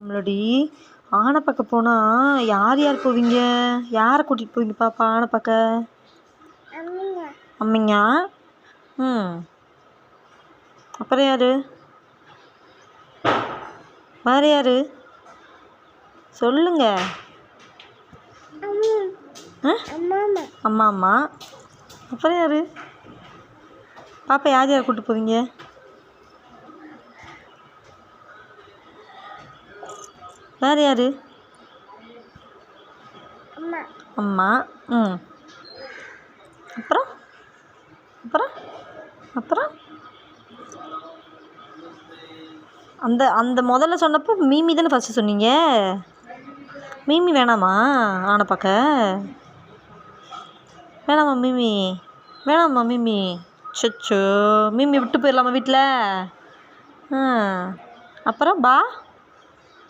நம்மளடி ஆனை பார்க்க போனால் யார் யார் போவீங்க? யாரை கூட்டிகிட்டு போவீங்க பாப்பா ஆனை பார்க்க? அம்மிங்கா. ம். அப்புறம் யார்? வேறு யார் சொல்லுங்க. அம்மா அம்மா. அப்புறம் யார்? பாப்பா யார் யார் கூப்பிட்டு போவீங்க? வேறு யார்? அம்மா. ம். அப்புறம் அப்புறம் அப்புறம் அந்த அந்த முதல்ல சொன்னப்போ மீமி தானே ஃபஸ்ட்டு சொன்னீங்க. மீமி வேணாமா ஆனை பார்க்க? வேணாமா மீமி? வேணாமா மீமி? சச்சோ, மீமி விட்டு போயிடலாமா வீட்டில்? அப்புறம் பா